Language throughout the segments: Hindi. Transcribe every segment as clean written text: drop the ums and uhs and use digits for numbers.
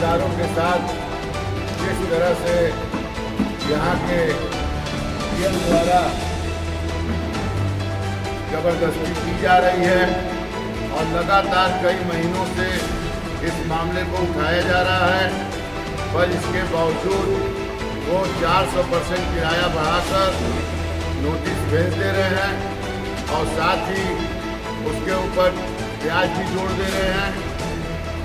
दुकानदारों के साथ जिस तरह से यहाँ के पीएम द्वारा जबरदस्ती की जा रही है और लगातार कई महीनों से इस मामले को उठाया जा रहा है, पर इसके बावजूद वो 400% किराया बढ़ाकर नोटिस भेज दे रहे हैं और साथ ही उसके ऊपर ब्याज भी जोड़ दे रहे हैं,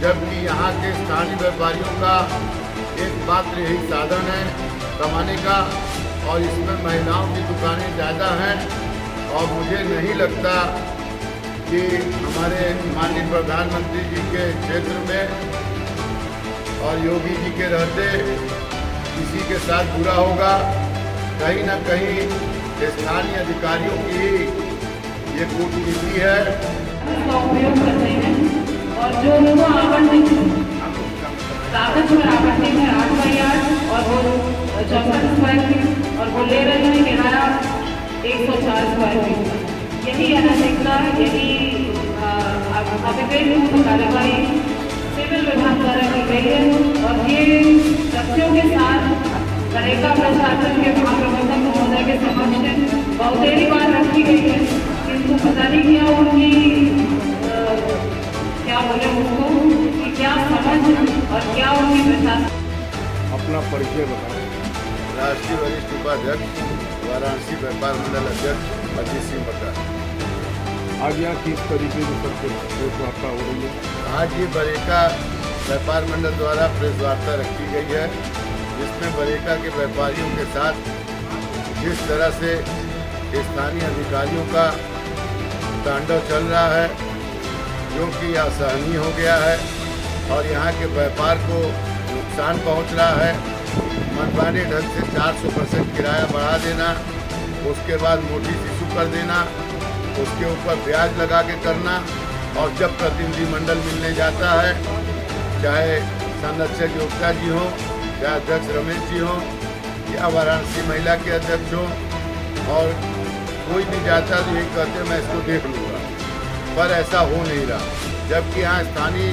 जबकि यहाँ के स्थानीय व्यापारियों का एकमात्र यही साधन है कमाने का और इसमें महिलाओं की दुकानें ज़्यादा हैं। और मुझे नहीं लगता कि हमारे माननीय प्रधानमंत्री जी के क्षेत्र में और योगी जी के रहते किसी के साथ बुरा होगा। कहीं न कहीं स्थानीय अधिकारियों की ये कूटनीति है। इसका उपयोग करते हैं और जो उनको आवंटित कागज पर आवंटित है 8x8 और वो 64 स्क्वायर फीट और वो ले रहे हैं किराया 104 स्क्वायर फीट। यही अनैतिकता, यही अविवेक कार्रवाई सिविल विभाग द्वारा की गई है और ये तथ्यों के साथ नरेगा प्रशासन के महाप्रबंधक महोदय के समक्ष बहुतेरी बार रखी गई है, किंतु पता नहीं क्या उनकी क्या बोले उसको कि क्या समझ और क्या उनकी प्रशासन। अपना परिचय बताएं। राष्ट्रीय वरिष्ठ उपाध्यक्ष वाराणसी व्यापार मंडल अध्यक्ष अजीत सिंह बता। आज यहाँ किस तरीके से सबसे प्रेस वार्ता हो रही है? आज ये बरेका व्यापार मंडल द्वारा प्रेस वार्ता रखी गई है, जिसमें बरेका के व्यापारियों के साथ जिस तरह से स्थानीय अधिकारियों का तांडव चल रहा है, जो कि असहनीय हो गया है और यहाँ के व्यापार को नुकसान पहुँच रहा है। मनमाने ढंग से 400% किराया बढ़ा देना, उसके बाद नोटिस इशू कर देना, उसके ऊपर ब्याज लगा के करना और जब प्रतिनिधिमंडल मिलने जाता है, चाहे संरक्षक योगिता जी हों, चाहे अध्यक्ष रमेश जी हों या वाराणसी महिला के अध्यक्ष हों, और कोई भी जाता तो यही कहते मैं इसको देख लूँगा, पर ऐसा हो नहीं रहा। जबकि यहाँ स्थानीय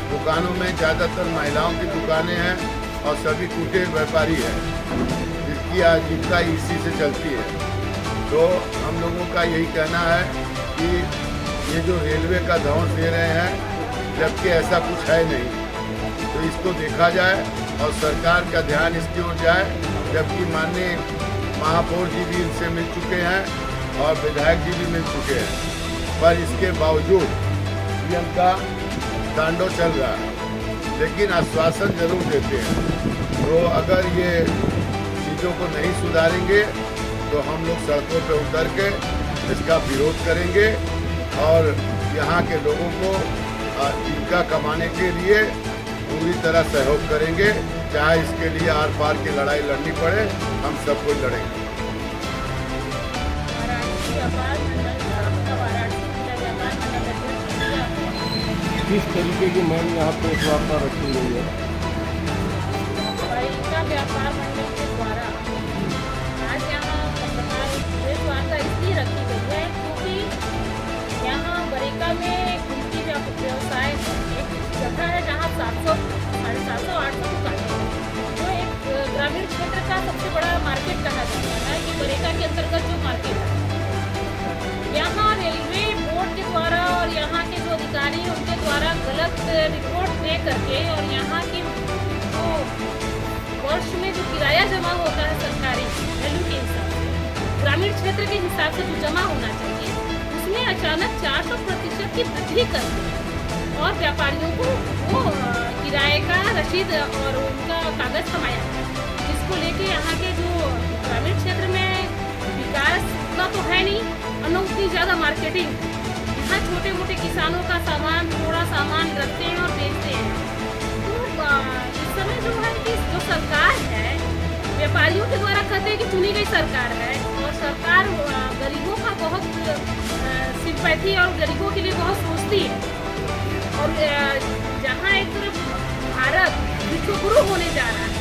दुकानों में ज़्यादातर महिलाओं की दुकानें हैं और सभी टूटे व्यापारी हैं, जिसकी आजीविका इसी से चलती है। तो हम लोगों का यही कहना है कि ये जो रेलवे का धौंस दे रहे हैं, जबकि ऐसा कुछ है नहीं, तो इसको देखा जाए और सरकार का ध्यान इसकी ओर जाए। जबकि माननीय महापौर जी भी इनसे मिल चुके हैं और विधायक जी भी मिल चुके हैं, पर इसके बावजूद पीएम का तांडव चल रहा है, लेकिन आश्वासन जरूर देते हैं। तो अगर ये चीज़ों को नहीं सुधारेंगे तो हम लोग सड़कों पर उतर के इसका विरोध करेंगे और यहाँ के लोगों को जीविका कमाने के लिए पूरी तरह सहयोग करेंगे। चाहे इसके लिए आर पार की लड़ाई लड़नी पड़े, हम सब कोई लड़ेंगे। किस तरीके की मैम यहाँ प्रेस वार्ता रखी गई है? बरेका व्यापार मंडल के द्वारा आज यहाँ प्रेस वार्ता इसलिए रखी गई है क्योंकि यहाँ बरेका में उनकी व्यवसाय एक जगह है जहाँ 700, 750, 800 दुकानें हैं, जो एक ग्रामीण क्षेत्र का सबसे बड़ा मार्केट कहा जाता है कि बरेका के अंतर्गत जो मार्केट है, यहाँ रेलवे बोर्ड के द्वारा और यहाँ के जो अधिकारी हैं उनके द्वारा गलत रिपोर्ट दे करके और यहाँ की जो वर्ष में जो किराया जमा होता है सरकारी वैल्यू के हिसाब से, ग्रामीण क्षेत्र के हिसाब से जो जमा होना चाहिए, उसमें अचानक 400% की वृद्धि कर दी और व्यापारियों को वो किराए का रसीद और उनका कागज थमाया, जिसको लेके यहाँ के जो ग्रामीण क्षेत्र में विकास उतना तो है नहीं और न उतनी ज़्यादा मार्केटिंग। यहाँ छोटे मोटे किसानों का सामान, थोड़ा सामान रखते हैं और बेचते हैं। तो इस समय जो है कि जो सरकार है, व्यापारियों के द्वारा कहते हैं कि चुनी गई सरकार है और सरकार गरीबों का बहुत सिंपैथी और गरीबों के लिए बहुत सोचती है। और जहाँ एक तरफ भारत विश्वगुरु होने जा रहा है,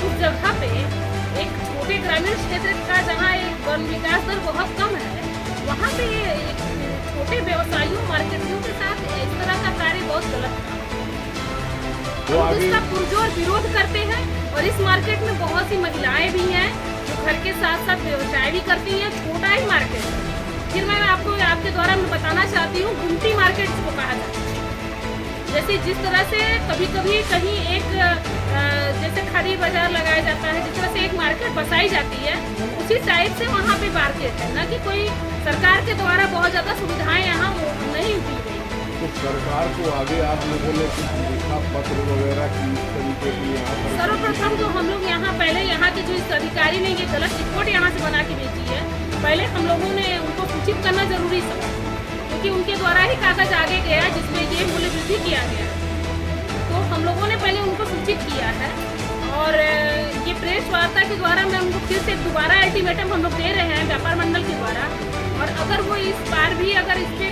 उस जगह पे एक छोटे ग्रामीण क्षेत्र का जहाँ एक वन विकास दर बहुत कम है, वहाँ पे छोटे व्यवसायियों मार्केटिंग के साथ इस तरह का कार्य बहुत गलत था। लोग आगे इसका पुरजोर विरोध करते हैं। और इस मार्केट में बहुत सी महिलाएं भी हैं जो घर के साथ साथ व्यवसाय भी करती हैं। छोटा ही मार्केट है। फिर मैं आपको आपके द्वारा मैं बताना चाहती हूँ, गुमटी मार्केट इसको कहा जाता है। जैसे जिस तरह से कभी कभी कहीं एक जैसे खड़ी बाजार लगाया जाता है, जिस तरह से एक मार्केट बसाई जाती है, उसी टाइप से वहाँ पे मार्केट है ना, कि कोई सरकार के द्वारा बहुत ज़्यादा सुविधाएं यहाँ नहीं दी गई। तो सरकार को आगे आप लोगों ने कुछ लिखा पत्र वगैरह की इस तरीके की यहाँ पर? सर्वप्रथम तो हम लोग यहाँ पहले यहाँ के जो इस अधिकारी ने ये गलत रिपोर्ट यहाँ से बना के भेजी है, पहले हम लोगों ने उनको सूचित करना जरूरी समझा, क्योंकि उनके द्वारा ही कागज आगे गया जिसमें ये मूल्य वृद्धि किया गया। तो हम लोगों ने पहले उनको सूचित किया है और ये प्रेस वार्ता के द्वारा मैं उनको फिर से दोबारा अल्टीमेटम हम लोग दे रहे हैं व्यापार मंडल के द्वारा। और अगर वो इस बार भी अगर इस पर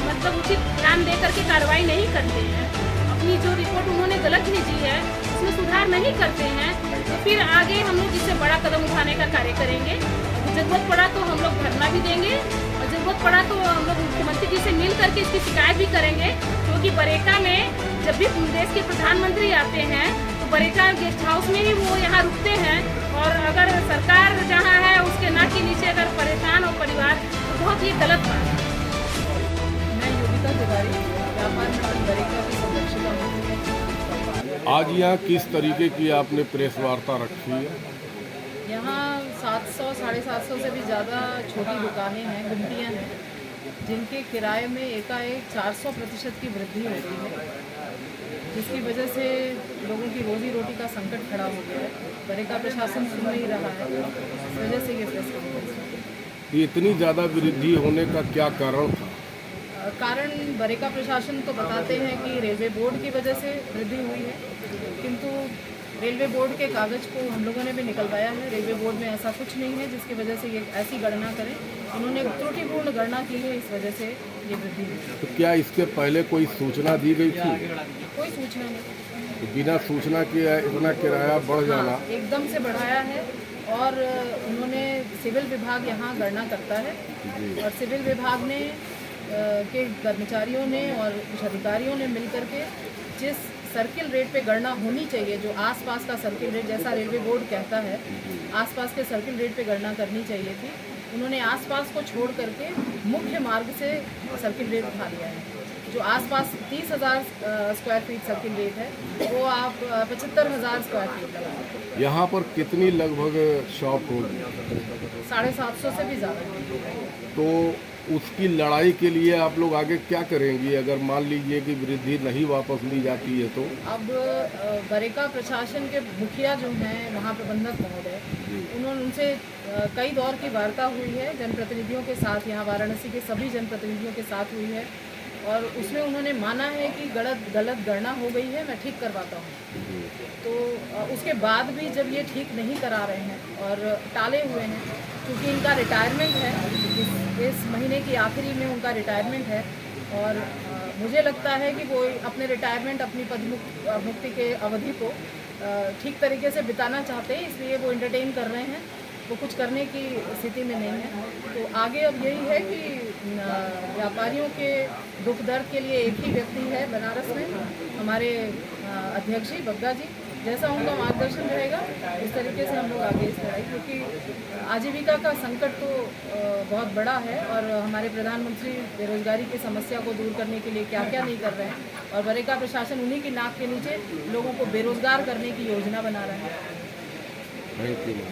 मतलब उचित ध्यान दे करके कार्रवाई नहीं करते हैं, अपनी जो रिपोर्ट उन्होंने गलत भेजी है उसमें सुधार नहीं करते हैं, तो फिर आगे हम लोग इससे बड़ा कदम उठाने का कार्य करेंगे। जरूरत पड़ा तो हम लोग धरना भी देंगे और जरूरत पड़ा तो हम लोग मुख्यमंत्री जी से मिल करके इसकी शिकायत भी करेंगे, क्योंकि बरेका में जब भी देश के प्रधानमंत्री आते हैं तो बरेका गेस्ट हाउस में ही वो यहाँ रुकते हैं। और अगर सरकार जहाँ है उसके नाक के नीचे अगर परेशान हो परिवार, तो बहुत ये गलत बात है। मैं योगिता तिवारी, व्यापार मंडल बरेका की संरक्षिका हूँ। आज यहाँ किस तरीके की आपने प्रेस वार्ता रखी है? यहाँ 700 750 से भी ज़्यादा छोटी दुकानें हैं, गुमटियाँ हैं, जिनके किराए में एकाएक 400% की वृद्धि हो गई है, जिसकी वजह से लोगों की रोजी रोटी का संकट खड़ा हो गया है। बरेका प्रशासन सुन नहीं रहा है, इस वजह से ये प्रेस कॉन्फ्रेंस। इतनी ज़्यादा वृद्धि होने का क्या कारण था? कारण बरेका प्रशासन तो बताते हैं कि रेलवे बोर्ड की वजह से वृद्धि हुई है, किंतु रेलवे बोर्ड के कागज़ को हम लोगों ने भी निकलवाया है। रेलवे बोर्ड में ऐसा कुछ नहीं है जिसकी वजह से ये ऐसी गणना करें। उन्होंने त्रुटिपूर्ण गणना की है, इस वजह से ये वृद्धि हुई। तो क्या इसके पहले कोई सूचना दी गई थी? कोई सूचना नहीं, तो बिना सूचना के इतना किराया बढ़ जाना? एकदम से बढ़ाया है। और उन्होंने सिविल विभाग यहाँ गणना करता है और सिविल विभाग ने के कर्मचारियों ने और कुछ अधिकारियों ने मिलकर के जिस सर्किल रेट पे गणना होनी चाहिए, जो आसपास का सर्किल रेट जैसा रेलवे बोर्ड कहता है, आसपास के सर्किल रेट पे गणना करनी चाहिए थी, उन्होंने आसपास को छोड़ करके मुख्य मार्ग से सर्किल रेट उठा लिया है। जो आसपास 30,000 स्क्वायर फीट सर्किल रेट है, वो आप 75,000 स्क्वायर फीट लगा। यहाँ पर कितनी लगभग शॉप होगी? 750 से भी ज़्यादा। तो उसकी लड़ाई के लिए आप लोग आगे क्या करेंगी अगर मान लीजिए कि वृद्धि नहीं वापस ली जाती है? तो अब बरेका प्रशासन के मुखिया जो हैं, महाप्रबंधक महोदय, उन्होंने उनसे कई दौर की वार्ता हुई है जनप्रतिनिधियों के साथ, यहाँ वाराणसी के सभी जनप्रतिनिधियों के साथ हुई है और उसमें उन्होंने माना है कि गलत गणना हो गई है, मैं ठीक करवाता हूँ। तो उसके बाद भी जब ये ठीक नहीं करा रहे हैं और टाले हुए हैं, क्योंकि इनका रिटायरमेंट है, इस महीने की आखिरी में उनका रिटायरमेंट है और मुझे लगता है कि वो अपने रिटायरमेंट, अपनी पदमुक्ति के अवधि को ठीक तरीके से बिताना चाहते हैं, इसलिए वो एंटरटेन कर रहे हैं, वो कुछ करने की स्थिति में नहीं है। तो आगे अब यही है कि व्यापारियों के दुख दर्द के लिए एक ही व्यक्ति है बनारस में, हमारे अध्यक्ष जी बग्गा जी, जैसा उनका मार्गदर्शन रहेगा इस तरीके से हम लोग आगे इस लड़ाई, क्योंकि आजीविका का संकट तो बहुत बड़ा है और हमारे प्रधानमंत्री बेरोजगारी की समस्या को दूर करने के लिए क्या क्या नहीं कर रहे हैं और बरेका प्रशासन उन्हीं की नाक के नीचे लोगों को बेरोजगार करने की योजना बना रहा है। Thank you.